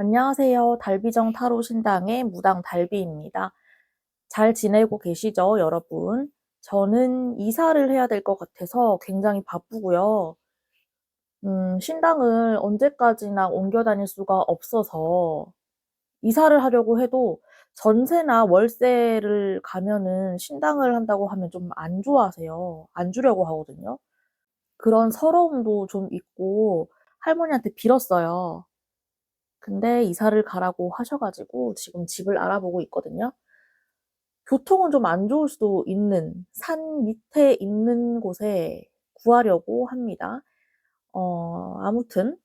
안녕하세요. 달비정 타로 신당의 무당 달비입니다. 잘 지내고 계시죠, 여러분? 저는 이사를 해야 될 것 같아서 굉장히 바쁘고요. 신당을 언제까지나 옮겨 다닐 수가 없어서 이사를 하려고 해도 전세나 월세를 가면은 신당을 한다고 하면 좀 안 좋아하세요. 안 주려고 하거든요. 그런 서러움도 좀 있고 할머니한테 빌었어요. 근데 이사를 가라고 하셔가지고 지금 집을 알아보고 있거든요. 교통은 좀 안 좋을 수도 있는 산 밑에 있는 곳에 구하려고 합니다. 아무튼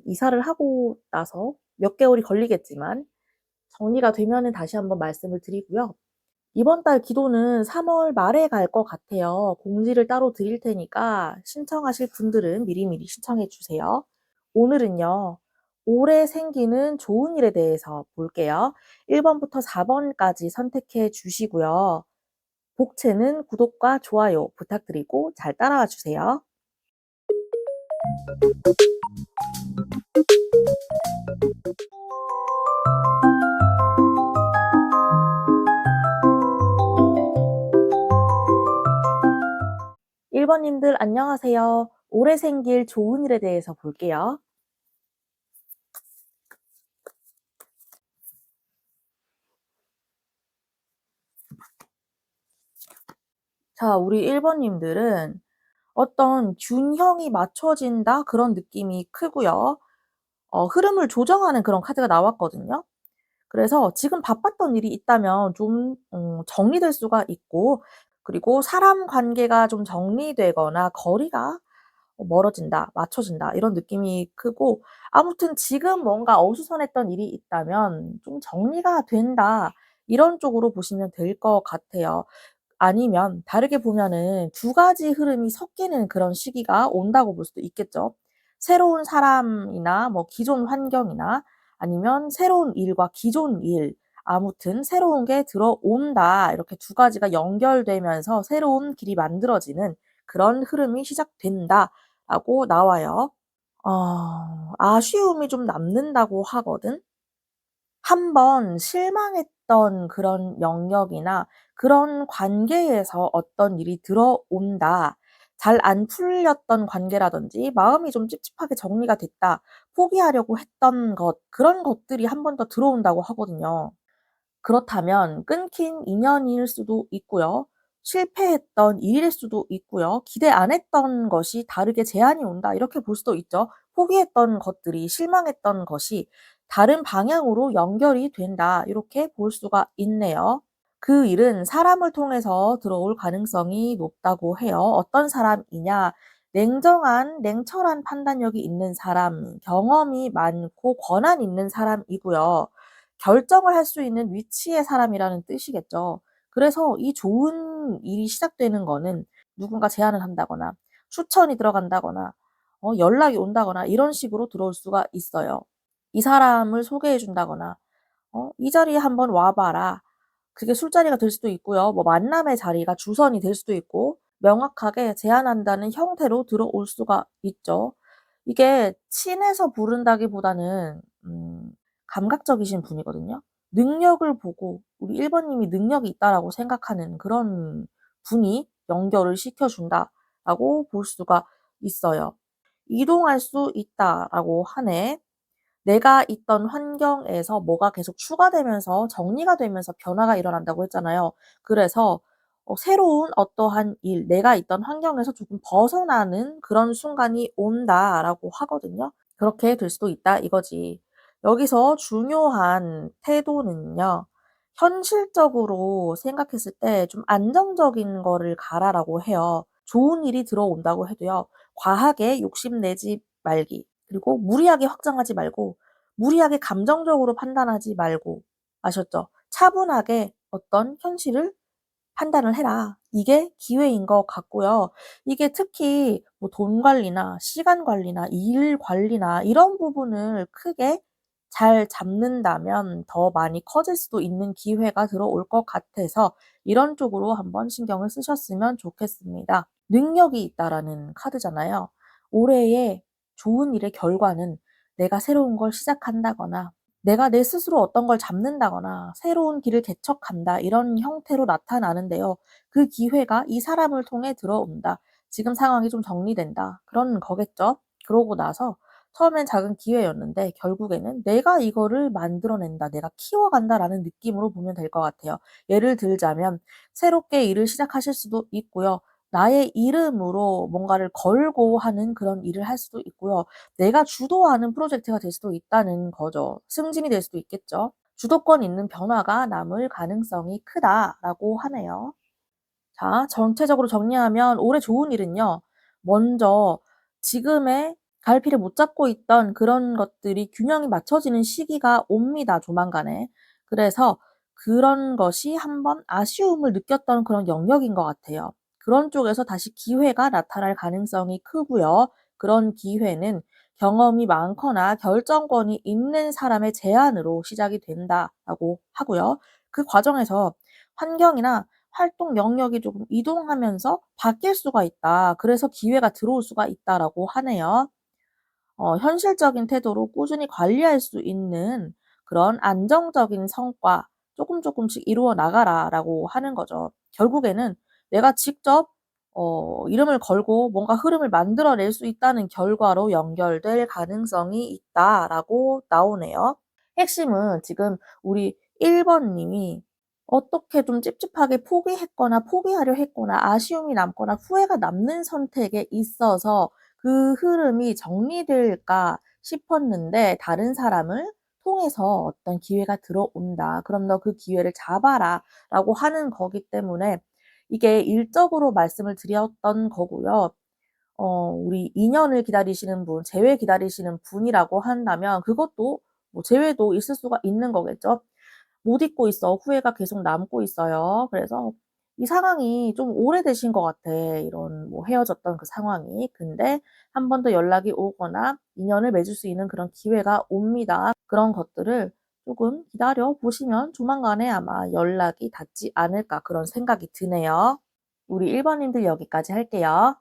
이사를 하고 나서 몇 개월이 걸리겠지만 정리가 되면은 다시 한번 말씀을 드리고요. 이번 달 기도는 3월 말에 갈 것 같아요. 공지를 따로 드릴 테니까 신청하실 분들은 미리미리 신청해 주세요. 오늘은요, 올해 생기는 좋은 일에 대해서 볼게요. 1번부터 4번까지 선택해 주시고요. 복채는 구독과 좋아요 부탁드리고 잘 따라와 주세요. 1번님들 안녕하세요. 올해 생길 좋은 일에 대해서 볼게요. 자, 우리 1번님들은 어떤 균형이 맞춰진다 그런 느낌이 크고요. 흐름을 조정하는 그런 카드가 나왔거든요. 그래서 지금 바빴던 일이 있다면 좀 정리될 수가 있고, 그리고 사람 관계가 좀 정리되거나 거리가 멀어진다, 맞춰진다 이런 느낌이 크고, 아무튼 지금 뭔가 어수선했던 일이 있다면 좀 정리가 된다 이런 쪽으로 보시면 될 것 같아요. 아니면 다르게 보면은 두 가지 흐름이 섞이는 그런 시기가 온다고 볼 수도 있겠죠. 새로운 사람이나 뭐 기존 환경이나 아니면 새로운 일과 기존 일, 아무튼 새로운 게 들어온다. 이렇게 두 가지가 연결되면서 새로운 길이 만들어지는 그런 흐름이 시작된다라고 나와요. 아쉬움이 좀 남는다고 하거든. 한 번 실망했던 그런 영역이나 그런 관계에서 어떤 일이 들어온다. 잘 안 풀렸던 관계라든지 마음이 좀 찝찝하게 정리가 됐다. 포기하려고 했던 것, 그런 것들이 한 번 더 들어온다고 하거든요. 그렇다면 끊긴 인연일 수도 있고요. 실패했던 일일 수도 있고요. 기대 안 했던 것이 다르게 제안이 온다. 이렇게 볼 수도 있죠. 포기했던 것들이 실망했던 것이 다른 방향으로 연결이 된다. 이렇게 볼 수가 있네요. 그 일은 사람을 통해서 들어올 가능성이 높다고 해요. 어떤 사람이냐? 냉정한, 냉철한 판단력이 있는 사람, 경험이 많고 권한 있는 사람이고요. 결정을 할 수 있는 위치의 사람이라는 뜻이겠죠. 그래서 이 좋은 일이 시작되는 거는 누군가 제안을 한다거나 추천이 들어간다거나 연락이 온다거나 이런 식으로 들어올 수가 있어요. 이 사람을 소개해 준다거나 이 자리에 한번 와봐라. 그게 술자리가 될 수도 있고요. 뭐 만남의 자리가 주선이 될 수도 있고 명확하게 제안한다는 형태로 들어올 수가 있죠. 이게 친해서 부른다기보다는 감각적이신 분이거든요. 능력을 보고 우리 1번님이 능력이 있다라고 생각하는 그런 분이 연결을 시켜준다라고 볼 수가 있어요. 이동할 수 있다라고 하네. 내가 있던 환경에서 뭐가 계속 추가되면서 정리가 되면서 변화가 일어난다고 했잖아요. 그래서 새로운 어떠한 일, 내가 있던 환경에서 조금 벗어나는 그런 순간이 온다라고 하거든요. 그렇게 될 수도 있다 이거지. 여기서 중요한 태도는요. 현실적으로 생각했을 때 좀 안정적인 거를 가라라고 해요. 좋은 일이 들어온다고 해도요. 과하게 욕심내지 말기. 그리고 무리하게 확장하지 말고 무리하게 감정적으로 판단하지 말고 아셨죠? 차분하게 어떤 현실을 판단을 해라. 이게 기회인 것 같고요. 이게 특히 뭐 돈 관리나 시간 관리나 일 관리나 이런 부분을 크게 잘 잡는다면 더 많이 커질 수도 있는 기회가 들어올 것 같아서 이런 쪽으로 한번 신경을 쓰셨으면 좋겠습니다. 능력이 있다라는 카드잖아요. 올해의 좋은 일의 결과는 내가 새로운 걸 시작한다거나 내가 내 스스로 어떤 걸 잡는다거나 새로운 길을 개척한다 이런 형태로 나타나는데요. 그 기회가 이 사람을 통해 들어온다. 지금 상황이 좀 정리된다. 그런 거겠죠. 그러고 나서 처음엔 작은 기회였는데 결국에는 '내가 이거를 만들어낸다. 내가 키워간다.'라는 느낌으로 보면 될 것 같아요. 예를 들자면 새롭게 일을 시작하실 수도 있고요. 나의 이름으로 뭔가를 걸고 하는 그런 일을 할 수도 있고요. 내가 주도하는 프로젝트가 될 수도 있다는 거죠. 승진이 될 수도 있겠죠. 주도권 있는 변화가 남을 가능성이 크다라고 하네요. 자, 전체적으로 정리하면 올해 좋은 일은요. 먼저 지금의 갈피를 못 잡고 있던 그런 것들이 균형이 맞춰지는 시기가 옵니다, 조만간에. 그래서 그런 것이 한번 아쉬움을 느꼈던 그런 영역인 것 같아요. 그런 쪽에서 다시 기회가 나타날 가능성이 크고요. 그런 기회는 경험이 많거나 결정권이 있는 사람의 제안으로 시작이 된다라고 하고요. 그 과정에서 환경이나 활동 영역이 조금 이동하면서 바뀔 수가 있다. 그래서 기회가 들어올 수가 있다라고 하네요. 현실적인 태도로 꾸준히 관리할 수 있는 그런 안정적인 성과 조금씩 이루어 나가라라고 하는 거죠. 결국에는 내가 직접 이름을 걸고 뭔가 흐름을 만들어낼 수 있다는 결과로 연결될 가능성이 있다라고 나오네요. 핵심은 지금 우리 1번 님이 어떻게 좀 찝찝하게 포기했거나 포기하려 했거나 아쉬움이 남거나 후회가 남는 선택에 있어서 그 흐름이 정리될까 싶었는데 다른 사람을 통해서 어떤 기회가 들어온다. 그럼 너 그 기회를 잡아라 라고 하는 거기 때문에 이게 일적으로 말씀을 드렸던 거고요. 우리 2년을 기다리시는 분, 재회 기다리시는 분이라고 한다면 그것도 뭐 재회도 있을 수가 있는 거겠죠. 못 잊고 있어. 후회가 계속 남고 있어요. 그래서 이 상황이 좀 오래되신 것 같아. 이런 뭐 헤어졌던 그 상황이. 근데 한 번 더 연락이 오거나 인연을 맺을 수 있는 그런 기회가 옵니다. 그런 것들을 조금 기다려 보시면 조만간에 아마 연락이 닿지 않을까 그런 생각이 드네요. 우리 1번 님들 여기까지 할게요.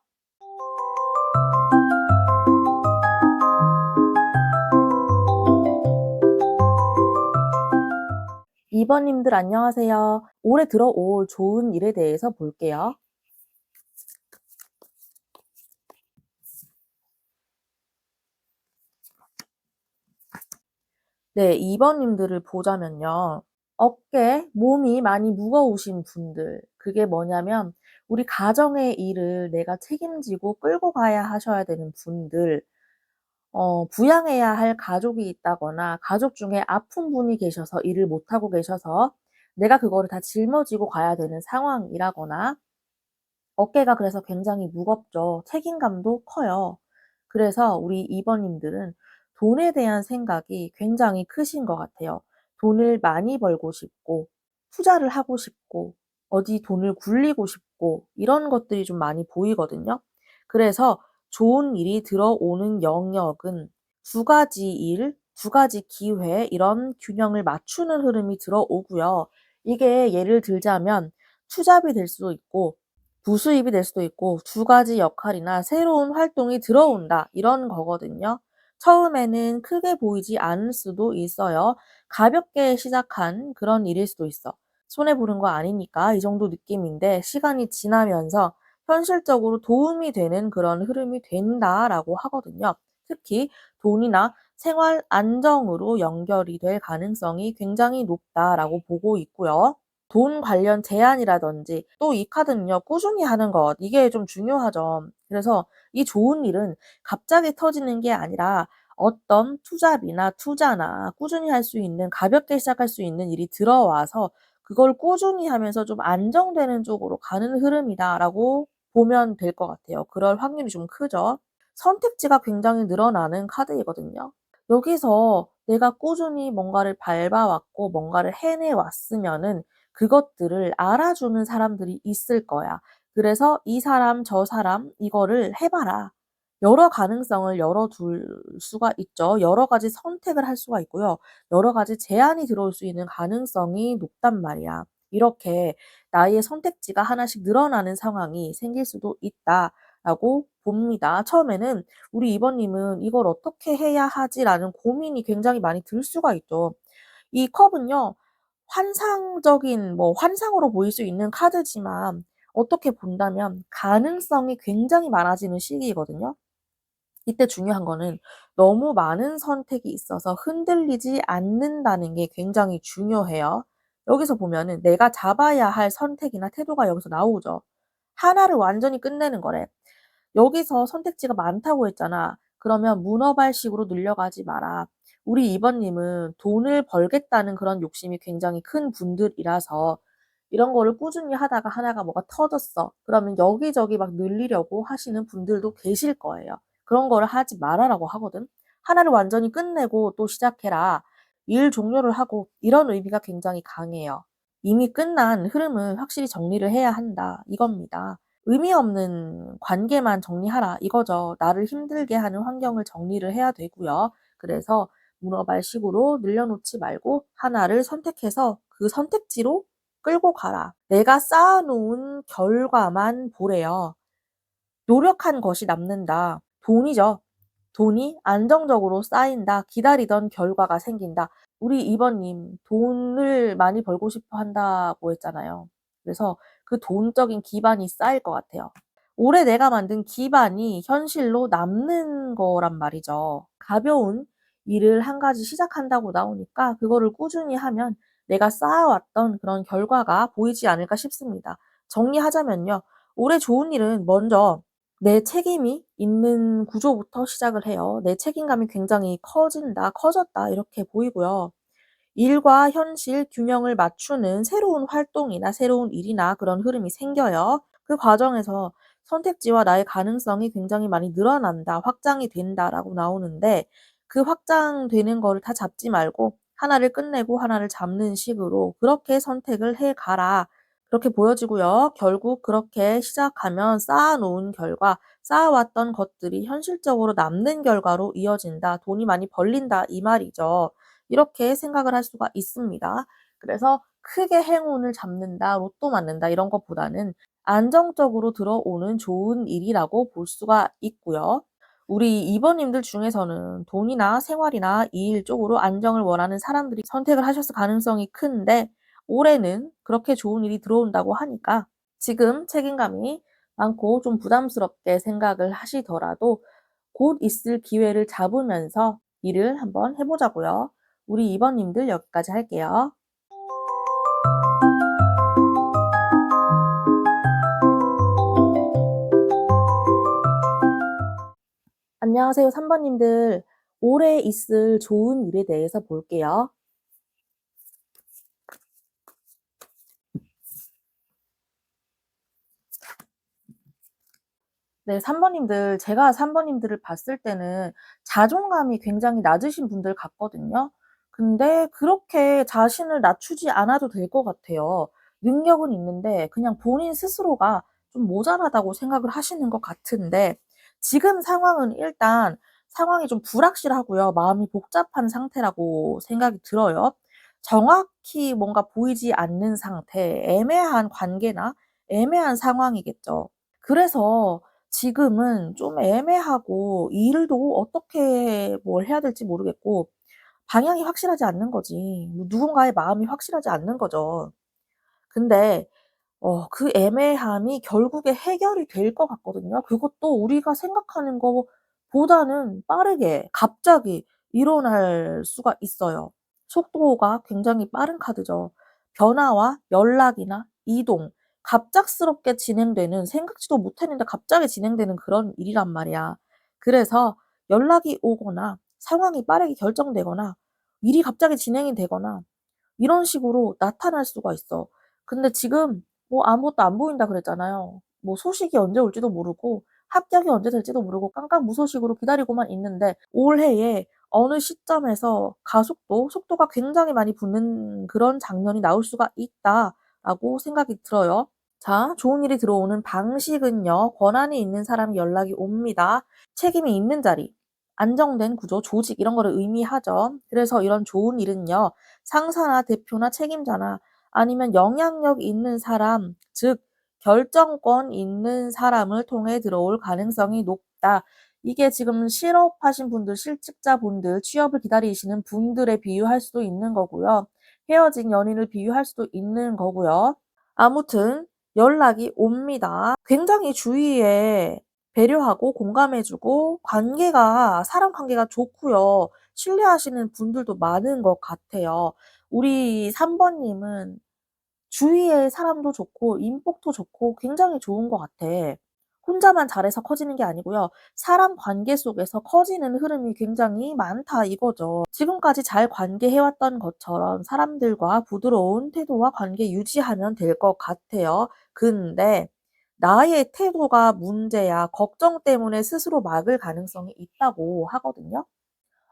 2번 님들 안녕하세요. 올해 들어올 좋은 일에 대해서 볼게요. 네, 2번 님들을 보자면요. 어깨, 몸이 많이 무거우신 분들. 그게 뭐냐면 우리 가정의 일을 내가 책임지고 끌고 가야 하셔야 되는 분들. 부양해야 할 가족이 있다거나 가족 중에 아픈 분이 계셔서 일을 못하고 계셔서 내가 그거를 다 짊어지고 가야 되는 상황이라거나 어깨가 그래서 굉장히 무겁죠. 책임감도 커요. 그래서 우리 2번 님들은 돈에 대한 생각이 굉장히 크신 것 같아요. 돈을 많이 벌고 싶고 투자를 하고 싶고 어디 돈을 굴리고 싶고 이런 것들이 좀 많이 보이거든요. 그래서 좋은 일이 들어오는 영역은 두 가지 일, 두 가지 기회 이런 균형을 맞추는 흐름이 들어오고요. 이게 예를 들자면 투잡이 될 수도 있고 부수입이 될 수도 있고 두 가지 역할이나 새로운 활동이 들어온다 이런 거거든요. 처음에는 크게 보이지 않을 수도 있어요. 가볍게 시작한 그런 일일 수도 있어. 손해 보는 거 아니니까 이 정도 느낌인데 시간이 지나면서 현실적으로 도움이 되는 그런 흐름이 된다라고 하거든요. 특히 돈이나 생활 안정으로 연결이 될 가능성이 굉장히 높다라고 보고 있고요. 돈 관련 제안이라든지 또 이 카드는요. 꾸준히 하는 것 이게 좀 중요하죠. 그래서 이 좋은 일은 갑자기 터지는 게 아니라 어떤 투잡이나 투자나 꾸준히 할 수 있는 가볍게 시작할 수 있는 일이 들어와서 그걸 꾸준히 하면서 좀 안정되는 쪽으로 가는 흐름이다라고 보면 될 것 같아요. 그럴 확률이 좀 크죠. 선택지가 굉장히 늘어나는 카드이거든요. 여기서 내가 꾸준히 뭔가를 밟아왔고 뭔가를 해내 왔으면은 그것들을 알아주는 사람들이 있을 거야. 그래서 이 사람 저 사람 이거를 해 봐라. 여러 가능성을 열어둘 수가 있죠. 여러 가지 선택을 할 수가 있고요. 여러 가지 제안이 들어올 수 있는 가능성이 높단 말이야. 이렇게 나의 선택지가 하나씩 늘어나는 상황이 생길 수도 있다라고 봅니다. 처음에는 우리 2 번님은 '이걸 어떻게 해야 하지?'라는 고민이 굉장히 많이 들 수가 있죠. 이 컵은요. 환상적인 환상으로 보일 수 있는 카드지만 어떻게 본다면 가능성이 굉장히 많아지는 시기이거든요. 이때 중요한 거는 너무 많은 선택이 있어서 흔들리지 않는다는 게 굉장히 중요해요. 여기서 보면은 내가 잡아야 할 선택이나 태도가 여기서 나오죠. 하나를 완전히 끝내는 거래. 여기서 선택지가 많다고 했잖아. 그러면 문어발식으로 늘려가지 마라. 우리 2 번님은 돈을 벌겠다는 그런 욕심이 굉장히 큰 분들이라서 이런 거를 꾸준히 하다가 하나가 뭐가 터졌어. 그러면 여기저기 막 늘리려고 하시는 분들도 계실 거예요. 그런 거를 하지 말아라고 하거든. 하나를 완전히 끝내고 또 시작해라. 일 종료를 하고 이런 의미가 굉장히 강해요. 이미 끝난 흐름을 확실히 정리를 해야 한다. 이겁니다. 의미 없는 관계만 정리하라 이거죠. 나를 힘들게 하는 환경을 정리를 해야 되고요. 그래서 문어발식으로 늘려놓지 말고 하나를 선택해서 그 선택지로 끌고 가라. 내가 쌓아 놓은 결과만 보래요. 노력한 것이 남는다. 돈이죠. 돈이 안정적으로 쌓인다. 기다리던 결과가 생긴다. 우리 2 번님 돈을 많이 벌고 싶어 한다고 했잖아요. 그래서 그 돈적인 기반이 쌓일 것 같아요. 올해 내가 만든 기반이 현실로 남는 거란 말이죠. 가벼운 일을 한 가지 시작한다고 나오니까 그거를 꾸준히 하면 내가 쌓아왔던 그런 결과가 보이지 않을까 싶습니다. 정리하자면요. 올해 좋은 일은 먼저 내 책임이 있는 구조부터 시작을 해요. 내 책임감이 굉장히 커졌다 이렇게 보이고요. 일과 현실 균형을 맞추는 새로운 활동이나 새로운 일이나 그런 흐름이 생겨요. 그 과정에서 선택지와 나의 가능성이 굉장히 많이 늘어난다, 확장이 된다라고 나오는데 그 확장되는 거를 다 잡지 말고 하나를 끝내고 하나를 잡는 식으로 그렇게 선택을 해 가라. 그렇게 보여지고요. 결국 그렇게 시작하면 쌓아놓은 결과, 쌓아왔던 것들이 현실적으로 남는 결과로 이어진다. 돈이 많이 벌린다 이 말이죠. 이렇게 생각을 할 수가 있습니다. 그래서 크게 행운을 잡는다, 로또 맞는다 이런 것보다는 안정적으로 들어오는 좋은 일이라고 볼 수가 있고요. 우리 2 번님들 중에서는 돈이나 생활이나 일 쪽으로 안정을 원하는 사람들이 선택을 하셨을 가능성이 큰데 올해는 그렇게 좋은 일이 들어온다고 하니까 지금 책임감이 많고 좀 부담스럽게 생각을 하시더라도 곧 있을 기회를 잡으면서 일을 한번 해 보자고요. 우리 2 번님들 여기까지 할게요. 안녕하세요 3 번님들. 올해 있을 좋은 일에 대해서 볼게요. 네 3 번님들 제가 3 번님들을 봤을 때는 자존감이 굉장히 낮으신 분들 같거든요. 근데 그렇게 자신을 낮추지 않아도 될 것 같아요. 능력은 있는데 그냥 본인 스스로가 좀 모자라다고 생각을 하시는 것 같은데 지금 상황은 일단 상황이 좀 불확실하고요. 마음이 복잡한 상태라고 생각이 들어요. 정확히 뭔가 보이지 않는 상태, 애매한 관계나 애매한 상황이겠죠. 그래서 지금은 좀 애매하고 일도 어떻게 뭘 해야 될지 모르겠고 방향이 확실하지 않는 거지. 누군가의 마음이 확실하지 않는 거죠. 근데 그 애매함이 결국에 해결이 될 것 같거든요. 그것도 우리가 생각하는 것보다는 빠르게 갑자기 일어날 수가 있어요. 속도가 굉장히 빠른 카드죠. 변화와 연락이나 이동, 갑작스럽게 진행되는 생각지도 못했는데 갑자기 진행되는 그런 일이란 말이야. 그래서 연락이 오거나 상황이 빠르게 결정되거나 일이 갑자기 진행이 되거나 이런 식으로 나타날 수가 있어. 근데 지금 아무것도 안 보인다 그랬잖아요. 소식이 언제 올지도 모르고 합격이 언제 될지도 모르고 깜깜무소식으로 기다리고만 있는데 올해에 어느 시점에서 속도가 굉장히 많이 붙는 그런 장면이 나올 수가 있다라고 생각이 들어요. 자, 좋은 일이 들어오는 방식은요. 권한이 있는 사람이 연락이 옵니다. 책임이 있는 자리, 안정된 구조, 조직 이런 거를 의미하죠. 그래서 이런 좋은 일은요. 상사나 대표나 책임자나 아니면 영향력 있는 사람, 즉 결정권 있는 사람을 통해 들어올 가능성이 높다. 이게 지금 실업하신 분들, 실직자분들, 취업을 기다리시는 분들에 비유할 수도 있는 거고요. 헤어진 연인을 비유할 수도 있는 거고요. 아무튼 연락이 옵니다. 굉장히 주위에 배려하고 공감해주고 사람 관계가 좋고요. 신뢰하시는 분들도 많은 것 같아요. 우리 3번님은 주위에 사람도 좋고 인복도 좋고 굉장히 좋은 것 같아. 혼자만 잘해서 커지는 게 아니고요. 사람 관계 속에서 커지는 흐름이 굉장히 많다 이거죠. 지금까지 잘 관계해왔던 것처럼 사람들과 부드러운 태도와 관계 유지하면 될 것 같아요. 근데 나의 태도가 문제야. 걱정 때문에 스스로 막을 가능성이 있다고 하거든요.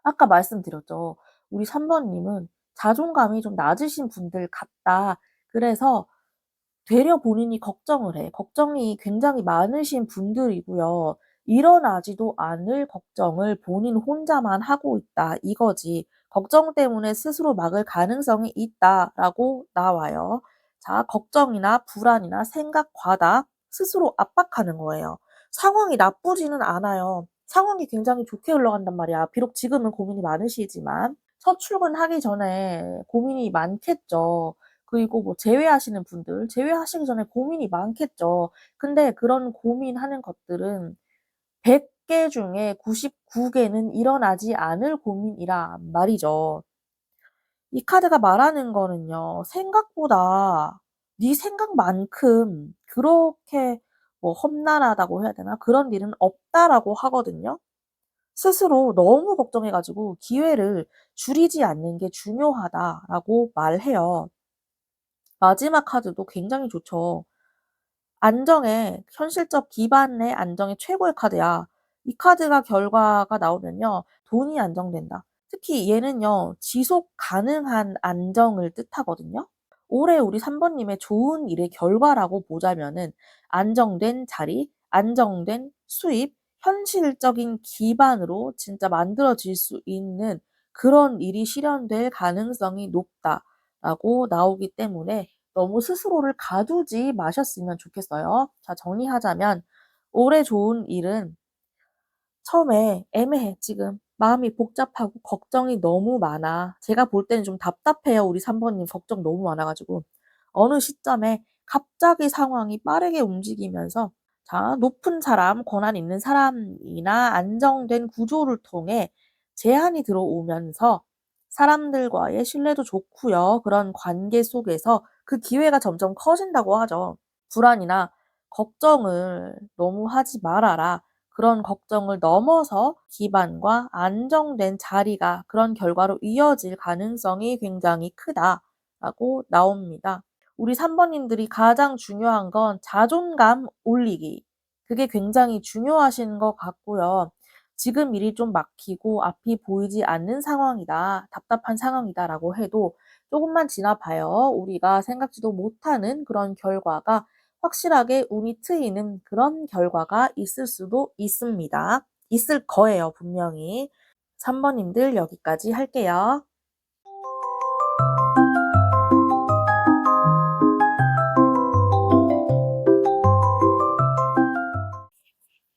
아까 말씀드렸죠. 우리 3번님은 자존감이 좀 낮으신 분들 같다. 그래서 되려 본인이 걱정을 해. 걱정이 굉장히 많으신 분들이고요. 일어나지도 않을 걱정을 본인 혼자만 하고 있다. 이거지. 걱정 때문에 스스로 막을 가능성이 있다라고 나와요. 자, 걱정이나 불안이나 생각 과다 스스로 압박하는 거예요. 상황이 나쁘지는 않아요. 상황이 굉장히 좋게 흘러간단 말이야. 비록 지금은 고민이 많으시지만 첫 출근하기 전에 고민이 많겠죠. 그리고 뭐 제외하시는 분들, 제외하시기 전에 고민이 많겠죠. 근데 그런 고민하는 것들은 100개 중에 99개는 일어나지 않을 고민이란 말이죠. 이 카드가 말하는 거는요. 생각보다 네 생각만큼 그렇게 뭐 험난하다고 해야 되나? 그런 일은 없다라고 하거든요. 스스로 너무 걱정해 가지고 기회를 줄이지 않는 게 중요하다라고 말해요. 마지막 카드도 굉장히 좋죠. 현실적 기반의 안정의 최고의 카드야. 이 카드가 결과가 나오면요. 돈이 안정된다. 특히 얘는요. 지속 가능한 안정을 뜻하거든요. 올해 우리 3번님의 좋은 일의 결과라고 보자면은 안정된 자리, 안정된 수입, 현실적인 기반으로 진짜 만들어질 수 있는 그런 일이 실현될 가능성이 높다라고 나오기 때문에 너무 스스로를 가두지 마셨으면 좋겠어요. 자, 정리하자면 올해 좋은 일은 처음에 애매해, 지금. 마음이 복잡하고 걱정이 너무 많아. 제가 볼 때는 좀 답답해요. 우리 3번님 걱정 너무 많아가지고. 어느 시점에 갑자기 상황이 빠르게 움직이면서 자, 높은 사람, 권한 있는 사람이나 안정된 구조를 통해 제한이 들어오면서 사람들과의 신뢰도 좋고요. 그런 관계 속에서 그 기회가 점점 커진다고 하죠. 불안이나 걱정을 너무 하지 말아라. 그런 걱정을 넘어서 기반과 안정된 자리가 그런 결과로 이어질 가능성이 굉장히 크다라고 나옵니다. 우리 3번님들이 가장 중요한 건 자존감 올리기. 그게 굉장히 중요하신 것 같고요. 지금 일이 좀 막히고 앞이 보이지 않는 상황이다, 답답한 상황이다라고 해도 조금만 지나봐요. 우리가 생각지도 못하는 그런 결과가 확실하게 운이 트이는 그런 결과가 있을 수도 있습니다. 있을 거예요, 분명히. 3번님들 여기까지 할게요.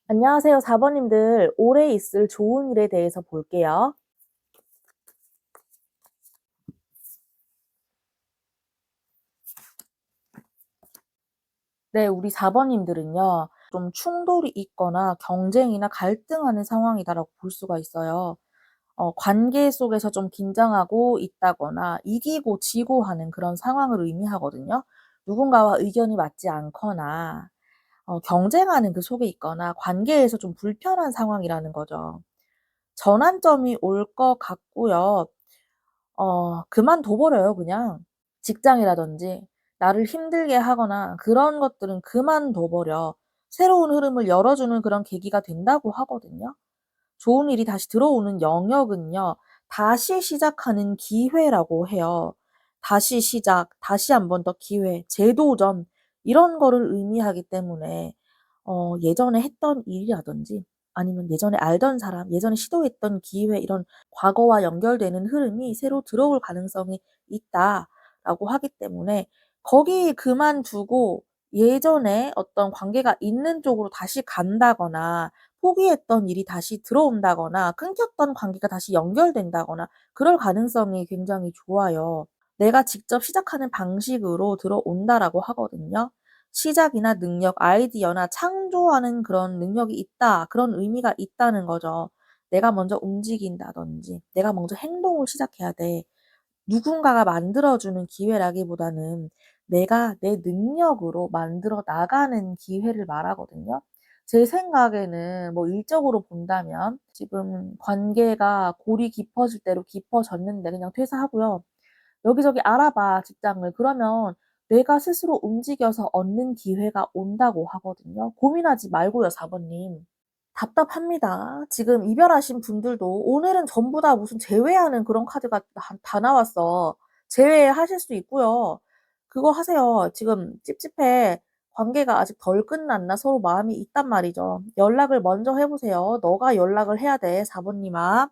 안녕하세요, 4번님들. 올해 있을 좋은 일에 대해서 볼게요. 네, 우리 4번님들은요. 좀 충돌이 있거나 경쟁이나 갈등하는 상황이다라고 볼 수가 있어요. 관계 속에서 좀 긴장하고 있다거나 이기고 지고 하는 그런 상황을 의미하거든요. 누군가와 의견이 맞지 않거나 경쟁하는 그 속에 있거나 관계에서 좀 불편한 상황이라는 거죠. 전환점이 올 것 같고요. 그만둬 버려요, 그냥. 직장이라든지 나를 힘들게 하거나 그런 것들은 그만둬 버려. 새로운 흐름을 열어주는 그런 계기가 된다고 하거든요. 좋은 일이 다시 들어오는 영역은요. 다시 시작하는 기회라고 해요. 다시 시작, 다시 한 번 더 기회, 재도전 이런 거를 의미하기 때문에 예전에 했던 일이라든지 아니면 예전에 알던 사람, 예전에 시도했던 기회 이런 과거와 연결되는 흐름이 새로 들어올 가능성이 있다라고 하기 때문에 거기 그만두고 예전에 어떤 관계가 있는 쪽으로 다시 간다거나 포기했던 일이 다시 들어온다거나 끊겼던 관계가 다시 연결된다거나 그럴 가능성이 굉장히 좋아요. 내가 직접 시작하는 방식으로 들어온다라고 하거든요. 시작이나 능력, 아이디어나 창조하는 그런 능력이 있다. 그런 의미가 있다는 거죠. 내가 먼저 움직인다든지, 내가 먼저 행동을 시작해야 돼. 누군가가 만들어주는 기회라기보다는 내가 내 능력으로 만들어 나가는 기회를 말하거든요. 제 생각에는 뭐 일적으로 본다면 지금 관계가 골이 깊어질 대로 깊어졌는데 그냥 퇴사하고요. 여기저기 알아봐, 직장을. 그러면 내가 스스로 움직여서 얻는 기회가 온다고 하거든요. 고민하지 말고요, 4번님. 답답합니다. 지금 이별하신 분들도 오늘은 전부 다 무슨 제외하는 그런 카드가 다 나왔어. 제외하실 수 있고요. 그거 하세요. 지금 찝찝해. 관계가 아직 덜 끝났나 서로 마음이 있단 말이죠. 연락을 먼저 해보세요. 너가 연락을 해야 돼, 4번님아.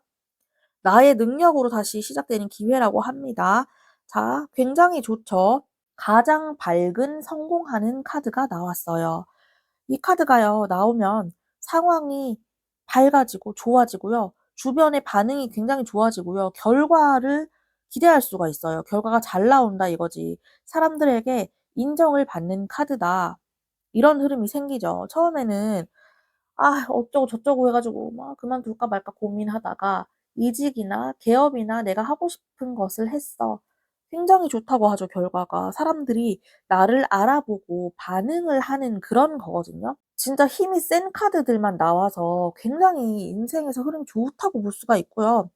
나의 능력으로 다시 시작되는 기회라고 합니다. 자, 굉장히 좋죠. 가장 밝은 성공하는 카드가 나왔어요. 이 카드가요, 나오면 상황이 밝아지고 좋아지고요. 주변의 반응이 굉장히 좋아지고요. 결과를 기대할 수가 있어요. 결과가 잘 나온다 이거지. 사람들에게 인정을 받는 카드다. 이런 흐름이 생기죠. 처음에는 어쩌고 저쩌고 해가지고 막 그만둘까 말까 고민하다가 이직이나 개업이나 내가 하고 싶은 것을 했어. 굉장히 좋다고 하죠, 결과가. 사람들이 나를 알아보고 반응을 하는 그런 거거든요. 진짜 힘이 센 카드들만 나와서 굉장히 인생에서 흐름이 좋다고 볼 수가 있고요.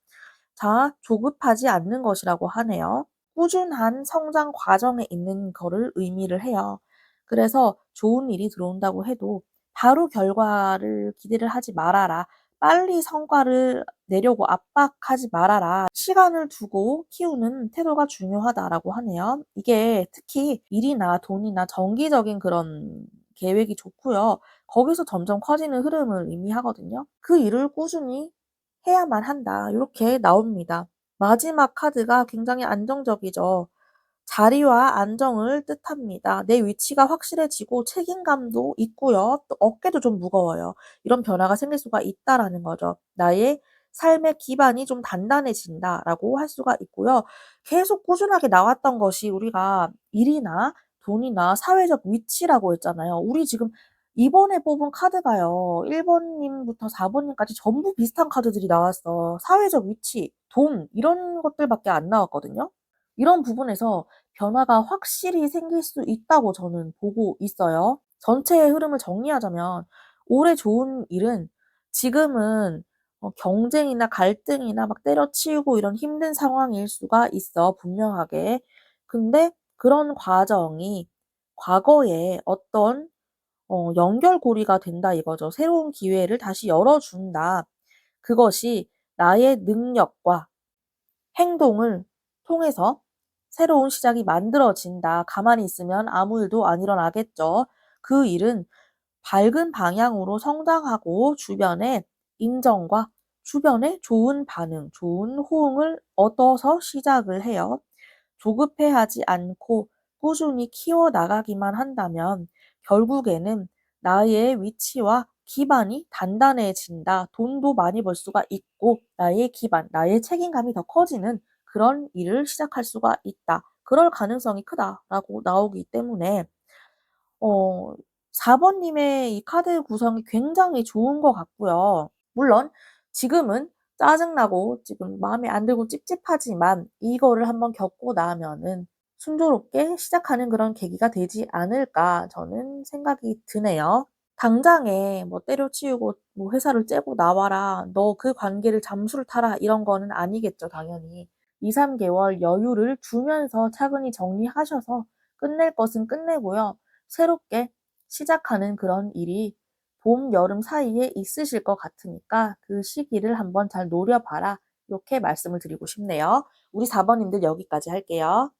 자, 조급하지 않는 것이라고 하네요. 꾸준한 성장 과정에 있는 거를 의미를 해요. 그래서 좋은 일이 들어온다고 해도 바로 결과를 기대를 하지 말아라. 빨리 성과를 내려고 압박하지 말아라. 시간을 두고 키우는 태도가 중요하다라고 하네요. 이게 특히 일이나 돈이나 정기적인 그런 계획이 좋고요. 거기서 점점 커지는 흐름을 의미하거든요. 그 일을 꾸준히 해야만 한다. 이렇게 나옵니다. 마지막 카드가 굉장히 안정적이죠. 자리와 안정을 뜻합니다. 내 위치가 확실해지고 책임감도 있고요. 또 어깨도 좀 무거워요. 이런 변화가 생길 수가 있다라는 거죠. 나의 삶의 기반이 좀 단단해진다라고 할 수가 있고요. 계속 꾸준하게 나왔던 것이 우리가 일이나 돈이나 사회적 위치라고 했잖아요. 우리 지금 이번에 뽑은 카드가요. 1번님부터 4번님까지 전부 비슷한 카드들이 나왔어. 사회적 위치, 돈 이런 것들밖에 안 나왔거든요. 이런 부분에서 변화가 확실히 생길 수 있다고 저는 보고 있어요. 전체의 흐름을 정리하자면 올해 좋은 일은 지금은 경쟁이나 갈등이나 막 때려치우고 이런 힘든 상황일 수가 있어, 분명하게. 근데 그런 과정이 과거에 어떤 연결고리가 된다 이거죠. 새로운 기회를 다시 열어준다. 그것이 나의 능력과 행동을 통해서 새로운 시작이 만들어진다. 가만히 있으면 아무 일도 안 일어나겠죠. 그 일은 밝은 방향으로 성장하고 주변의 인정과 주변의 좋은 반응, 좋은 호응을 얻어서 시작을 해요. 조급해하지 않고 꾸준히 키워나가기만 한다면 결국에는 나의 위치와 기반이 단단해진다. 돈도 많이 벌 수가 있고 나의 기반, 나의 책임감이 더 커지는 그런 일을 시작할 수가 있다. 그럴 가능성이 크다라고 나오기 때문에 어 4번님의 이 카드 구성이 굉장히 좋은 것 같고요. 물론 지금은 짜증나고 지금 마음에 안 들고 찝찝하지만 이거를 한번 겪고 나면은 순조롭게 시작하는 그런 계기가 되지 않을까 저는 생각이 드네요. 당장에 뭐 때려치우고 뭐 회사를 째고 나와라. 너 그 관계를 잠수를 타라. 이런 거는 아니겠죠, 당연히. 2~3개월 여유를 두면서 차근히 정리하셔서 끝낼 것은 끝내고요. 새롭게 시작하는 그런 일이 봄, 여름 사이에 있으실 것 같으니까 그 시기를 한번 잘 노려봐라. 이렇게 말씀을 드리고 싶네요. 우리 4번님들 여기까지 할게요.